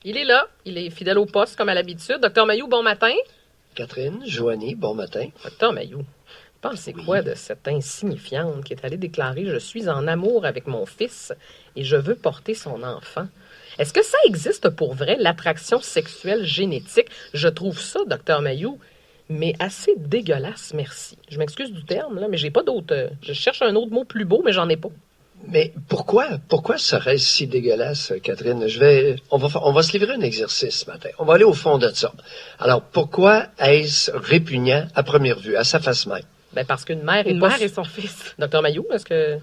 Il est là. Il est fidèle au poste, comme à l'habitude. Docteur Mailloux, bon matin. Catherine, Joanie, bon matin. Docteur Mailloux, pensez quoi de cette insignifiante qui est allée déclarer « Je suis en amour avec mon fils et je veux porter son enfant ». Est-ce que ça existe pour vrai, l'attraction sexuelle génétique? Je trouve ça, docteur Mailloux, mais assez dégueulasse, merci. Je m'excuse du terme, là, mais j'ai pas d'autre... je cherche un autre mot plus beau, mais j'en ai pas. Mais pourquoi serait-ce si dégueulasse, Catherine? On va se livrer un exercice ce matin. On va aller au fond de ça. Alors, pourquoi est-ce répugnant à première vue, à sa face même? Ben parce qu'une mère et son fils. Docteur Mailloux, est-ce que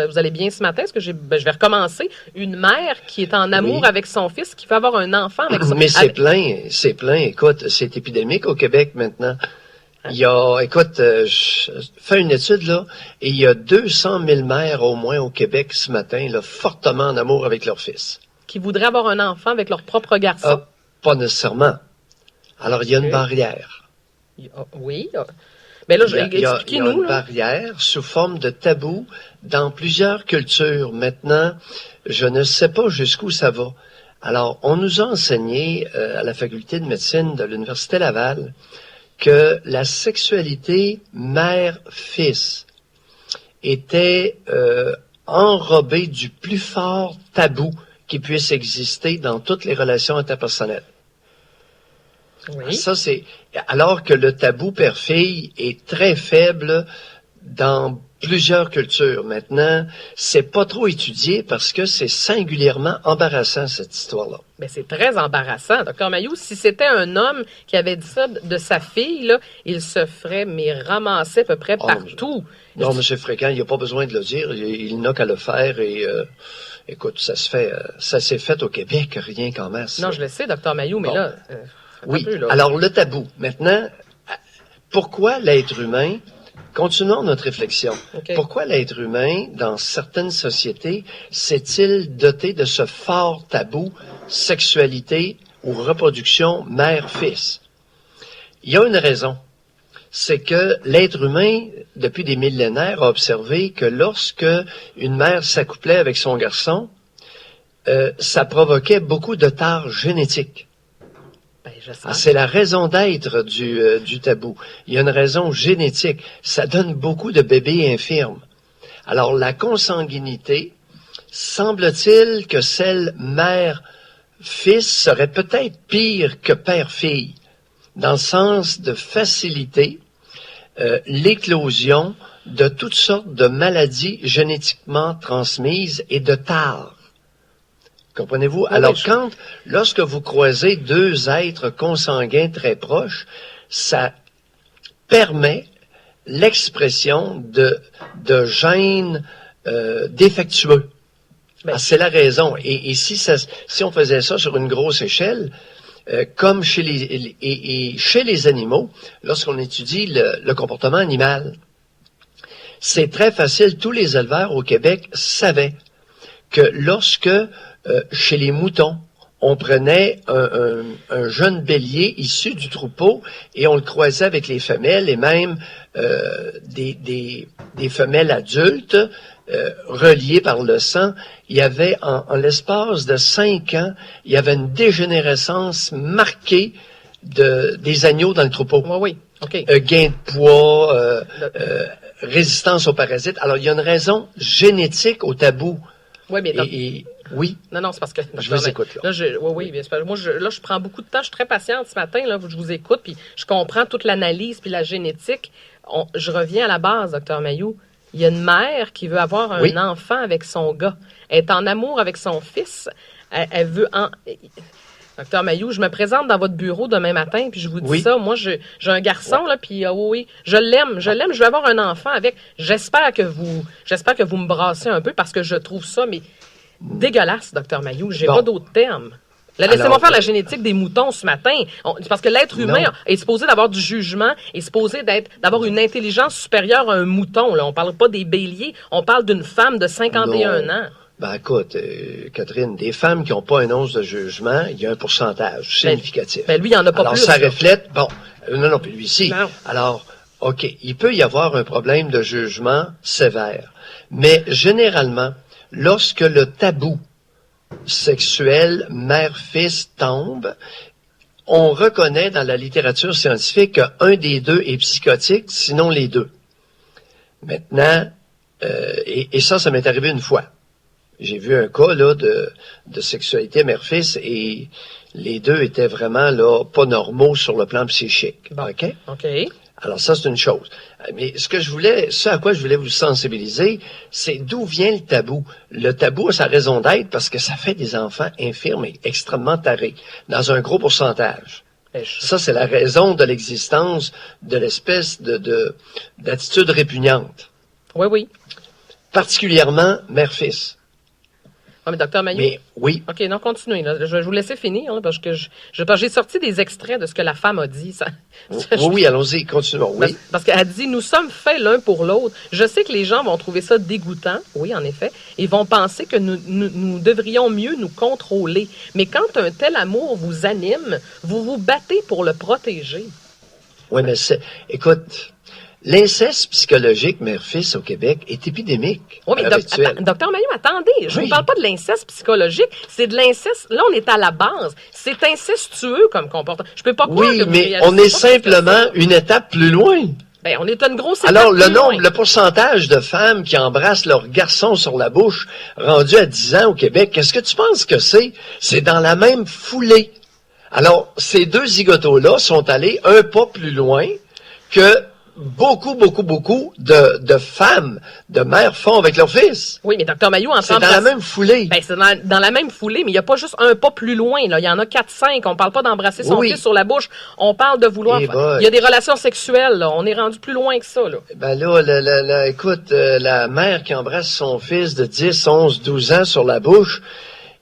vous allez bien ce matin? Est-ce que je vais recommencer. Une mère qui est en amour avec son fils, qui veut avoir un enfant avec son fils. Mais c'est plein. Écoute, c'est épidémique au Québec maintenant. Il y a, fais une étude, là, et il y a 200 000 mères au moins au Québec ce matin, là, fortement en amour avec leur fils. Qui voudraient avoir un enfant avec leur propre garçon? Pas nécessairement. Alors, il y a une barrière. Oui. Mais là, expliquez-nous. Il y a une barrière sous forme de tabou dans plusieurs cultures. Maintenant, je ne sais pas jusqu'où ça va. Alors, on nous a enseigné à la faculté de médecine de l'Université Laval que la sexualité mère-fils était enrobée du plus fort tabou qui puisse exister dans toutes les relations interpersonnelles. Oui. Ça, c'est alors que le tabou père-fille est très faible dans plusieurs cultures. Maintenant, c'est pas trop étudié parce que c'est singulièrement embarrassant, cette histoire-là. Ben, c'est très embarrassant, docteur Mailloux. Si c'était un homme qui avait dit ça de sa fille, là, il se ferait, mais ramasser à peu près partout. Non, M. Fréquent, il n'y a pas besoin de le dire. Il n'a qu'à le faire et... écoute, ça s'est fait au Québec, rien qu'en masse. Non, je le sais, docteur Mailloux, mais là... oui, alors le tabou. Maintenant, pourquoi l'être humain... Continuons notre réflexion. Okay. Pourquoi l'être humain, dans certaines sociétés, s'est-il doté de ce fort tabou sexualité ou reproduction mère-fils? Il y a une raison. C'est que l'être humain, depuis des millénaires, a observé que lorsque une mère s'accouplait avec son garçon, ça provoquait beaucoup de tares génétiques. C'est la raison d'être du tabou. Il y a une raison génétique. Ça donne beaucoup de bébés infirmes. Alors, la consanguinité, semble-t-il que celle mère-fils serait peut-être pire que père-fille, dans le sens de faciliter l'éclosion de toutes sortes de maladies génétiquement transmises et de tares. Comprenez-vous? Alors, lorsque vous croisez deux êtres consanguins très proches, ça permet l'expression de gènes défectueux. C'est la raison. Et si on faisait ça sur une grosse échelle, comme chez les animaux, lorsqu'on étudie le comportement animal, c'est très facile. Tous les éleveurs au Québec savaient que lorsque chez les moutons, on prenait un jeune bélier issu du troupeau et on le croisait avec les femelles et même des femelles adultes reliées par le sang. Il y avait, en l'espace de 5 ans, il y avait une dégénérescence marquée des agneaux dans le troupeau. Oui. Okay. Gain de poids, résistance aux parasites. Alors, il y a une raison génétique au tabou. Oui, mais oui. Non, c'est parce que... Je vous écoute, là. Oui, bien sûr. Moi, je prends beaucoup de temps. Je suis très patiente ce matin, là. Je vous écoute, puis je comprends toute l'analyse, puis la génétique. Je reviens à la base, docteur Mailloux. Il y a une mère qui veut avoir un enfant avec son gars. Elle est en amour avec son fils. Elle veut... Docteur Mailloux, je me présente dans votre bureau demain matin, puis je vous dis ça. Moi, j'ai un garçon, là, puis je l'aime, je veux avoir un enfant avec. J'espère que vous me brassez un peu, parce que je trouve ça, mais dégueulasse, docteur Mailloux. J'ai pas d'autres termes. Laissez-moi faire la génétique des moutons ce matin. Parce que l'être humain est supposé d'avoir du jugement, est supposé d'avoir une intelligence supérieure à un mouton. Là. On parle pas des béliers, on parle d'une femme de 51 ans. Ben écoute, Catherine, des femmes qui n'ont pas un once de jugement, il y a un pourcentage significatif. Lui, il n'y en a pas plus. Alors, ça reflète... Non, puis lui, si. Non. Alors, OK, il peut y avoir un problème de jugement sévère. Mais généralement, lorsque le tabou sexuel mère-fils tombe, on reconnaît dans la littérature scientifique qu'un des deux est psychotique, sinon les deux. Maintenant, et ça m'est arrivé une fois. J'ai vu un cas là de sexualité mère-fils et les deux étaient vraiment là pas normaux sur le plan psychique. Bon. OK? OK. Alors ça, c'est une chose. Mais ce à quoi je voulais vous sensibiliser, c'est d'où vient le tabou. Le tabou a sa raison d'être parce que ça fait des enfants infirmes et extrêmement tarés, dans un gros pourcentage. Ça, c'est la raison de l'existence de l'espèce d'attitude répugnante. Oui, oui. Particulièrement mère-fils. Ah, mais docteur Mailloux. Mais oui. OK, non, continuez. Là. Je vais vous laisser finir, là, parce que j'ai sorti des extraits de ce que la femme a dit. Oui, allons-y, continuons. Oui. Parce qu'elle dit, nous sommes faits l'un pour l'autre. Je sais que les gens vont trouver ça dégoûtant, oui, en effet, et vont penser que nous devrions mieux nous contrôler. Mais quand un tel amour vous anime, vous vous battez pour le protéger. Oui, mais écoute, l'inceste psychologique mère-fils au Québec est épidémique. Oui, mais docteur Mailloux, attendez, je ne vous parle pas de l'inceste psychologique, c'est de l'inceste, là on est à la base, c'est incestueux comme comportement. Je peux pas croire que vous mais on est simplement une étape plus loin. Ben, on est une grosse étape Alors, plus loin. le pourcentage de femmes qui embrassent leur garçon sur la bouche rendu à 10 ans au Québec, qu'est-ce que tu penses que c'est? C'est dans la même foulée. Alors, ces deux zigotos-là sont allés un pas plus loin que beaucoup de femmes, de mères font avec leur fils. Oui, mais docteur Mailloux, c'est dans la même foulée. Ben, c'est dans la même foulée, mais il n'y a pas juste un pas plus loin, là. Il y en a 4-5. On parle pas d'embrasser son fils sur la bouche. On parle de vouloir. Il y a des relations sexuelles, là. On est rendu plus loin que ça, là. Ben là, écoute, la mère qui embrasse son fils de 10, 11, 12 ans sur la bouche,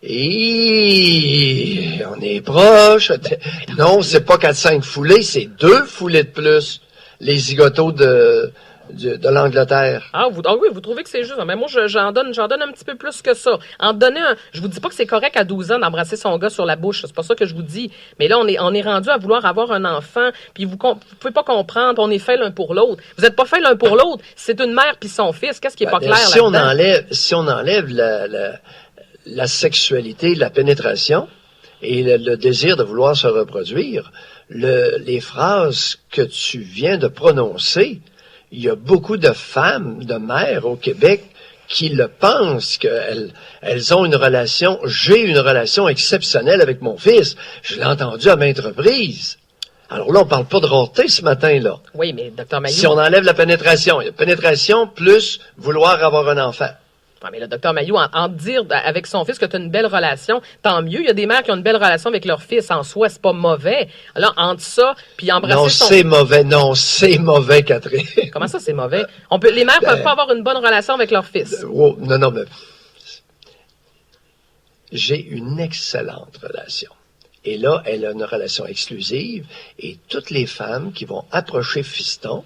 et on est proche. Non, c'est pas 4-5 foulées, c'est 2 foulées de plus. Les zigotos de l'Angleterre. Ah oui, vous trouvez que c'est juste. Mais moi, j'en donne un petit peu plus que ça. Je vous dis pas que c'est correct à 12 ans d'embrasser son gars sur la bouche. C'est pas ça que je vous dis. Mais là, on est rendu à vouloir avoir un enfant. Puis vous pouvez pas comprendre. On est fait l'un pour l'autre. Vous êtes pas fait l'un pour l'autre. C'est une mère puis son fils. Qu'est-ce qui est pas clair là-dedans? Si on enlève la sexualité, la pénétration et le désir de vouloir se reproduire, les phrases que tu viens de prononcer, il y a beaucoup de femmes, de mères au Québec qui le pensent, qu'elles ont j'ai une relation exceptionnelle avec mon fils. Je l'ai entendu à maintes reprises. Alors là, on parle pas de rareté ce matin-là. Oui, mais docteur Mailloux. Si on enlève la pénétration, il y a pénétration plus vouloir avoir un enfant. Ah, mais le docteur Mailloux, en dire avec son fils que tu as une belle relation, tant mieux. Il y a des mères qui ont une belle relation avec leur fils. En soi, c'est pas mauvais. Alors, entre ça, puis embrasser c'est mauvais, Catherine. Comment ça, c'est mauvais? Les mères peuvent pas avoir une bonne relation avec leur fils. Non, mais j'ai une excellente relation. Et là, elle a une relation exclusive. Et toutes les femmes qui vont approcher fiston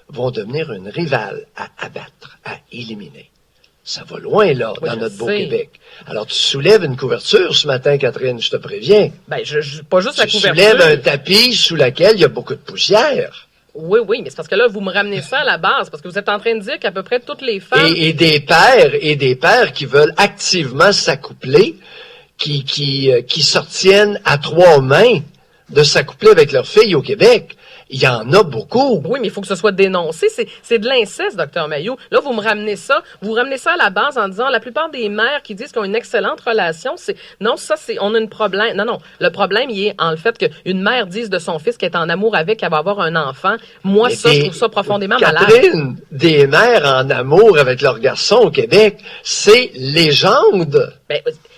vont devenir une rivale à abattre, à éliminer. Ça va loin, là, dans notre beau Québec. Alors, tu soulèves une couverture ce matin, Catherine, je te préviens. Ben, pas juste la couverture. Tu soulèves un tapis sous lequel il y a beaucoup de poussière. Oui, mais c'est parce que là, vous me ramenez ça à la base, parce que vous êtes en train de dire qu'à peu près toutes les femmes... Et des pères qui veulent activement s'accoupler, qui sortiennent à 3 mains de s'accoupler avec leur fille au Québec. Il y en a beaucoup. Oui, mais il faut que ce soit dénoncé. C'est de l'inceste, docteur Mailloux. Là, vous ramenez ça à la base en disant la plupart des mères qui disent qu'ils ont une excellente relation, on a un problème. Non. Le problème, il est en le fait qu'une mère dise de son fils qu'elle est en amour avec, qu'elle va avoir un enfant. Moi, je trouve ça profondément malade. Catherine, des mères en amour avec leur garçon au Québec, c'est légende.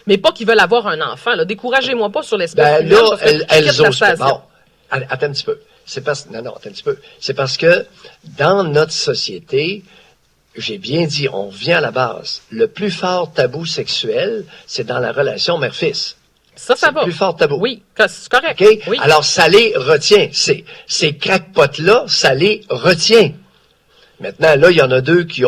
Mais pas qu'ils veulent avoir un enfant, là. Découragez-moi pas sur l'espèce humaine. Là, elles osent pas. Bon, attends un petit peu. Attends un petit peu. C'est parce que dans notre société, j'ai bien dit, on revient à la base. Le plus fort tabou sexuel, c'est dans la relation mère-fils. Ça va. Le plus fort tabou. Oui, c'est correct. Okay? Oui. Alors, ça les retient. Ces crackpots-là, ça les retient. Maintenant, là, il y en a 2 qui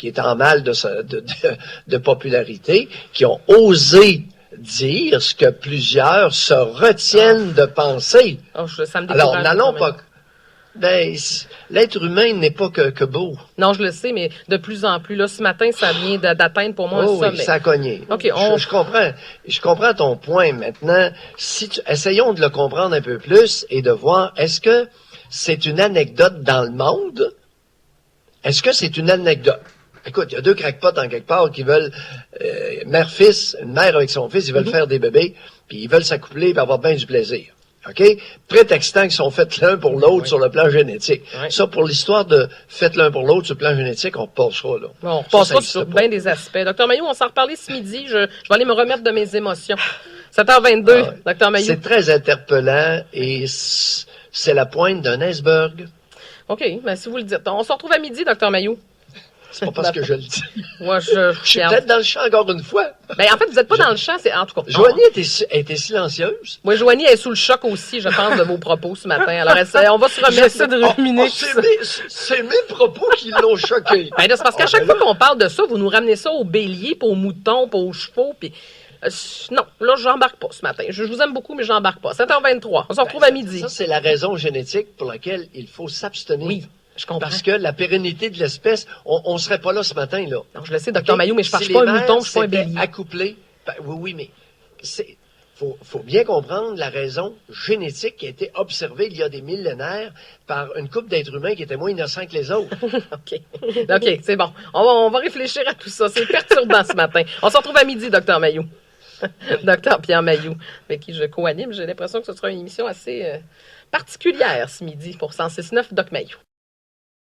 étaient en mal de popularité, qui ont osé dire ce que plusieurs se retiennent de penser. Ça me alors, n'allons pas... Ben, l'être humain n'est pas que beau. Non, je le sais, mais de plus en plus, là, ce matin, ça vient d'atteindre pour moi un sommet. Oui, ça a cogné. OK, Je comprends ton point. Maintenant, essayons de le comprendre un peu plus et de voir, est-ce que c'est une anecdote dans le monde? Est-ce que c'est une anecdote? Écoute, il y a deux crackpots en quelque part qui veulent, mère-fils, une mère avec son fils, ils veulent faire des bébés, puis ils veulent s'accoupler et avoir bien du plaisir. OK? Prétextant qu'ils sont faits l'un pour l'autre sur le plan génétique. Oui. Ça, pour l'histoire de faits l'un pour l'autre sur le plan génétique, on repassera là. Bon, on repassera sur bien des aspects. Docteur Mailloux, on s'en reparler ce midi. Je vais aller me remettre de mes émotions. 7h22, Docteur Mailloux. C'est très interpellant et c'est la pointe d'un iceberg. OK, ben si vous le dites. On se retrouve à midi, Docteur Mailloux. C'est pas parce que je le dis. Moi, je suis peut-être dans le champ encore une fois. Ben, en fait, vous n'êtes pas dans le champ, c'est en tout cas. Joanie était silencieuse. Oui, Joanie est sous le choc aussi, je pense, de vos propos ce matin. Alors, on va se remettre. J'essaie de ruminer. C'est mes propos qui l'ont choqué. Ben, c'est parce qu'à chaque fois qu'on parle de ça, vous nous ramenez ça aux béliers, puis aux moutons, puis aux chevaux, puis non, là, j'embarque pas ce matin. Je vous aime beaucoup, mais j'embarque pas. 7h23. On se retrouve à midi. Ça, c'est la raison génétique pour laquelle il faut s'abstenir. Oui. Je comprends. Parce que la pérennité de l'espèce, on serait pas là ce matin, là. Non, je le sais, Docteur Mailloux, mais je ne suis pas un mouton, je suis pas un bélier. Accouplé, ben, oui, mais faut bien comprendre la raison génétique qui a été observée il y a des millénaires par une couple d'êtres humains qui étaient moins innocents que les autres. OK, c'est bon. On va réfléchir à tout ça. C'est perturbant ce matin. On se retrouve à midi, Docteur Mailloux. Docteur Pierre Mailloux, avec qui je co-anime. J'ai l'impression que ce sera une émission assez particulière ce midi pour 106.9 Doc Mailloux.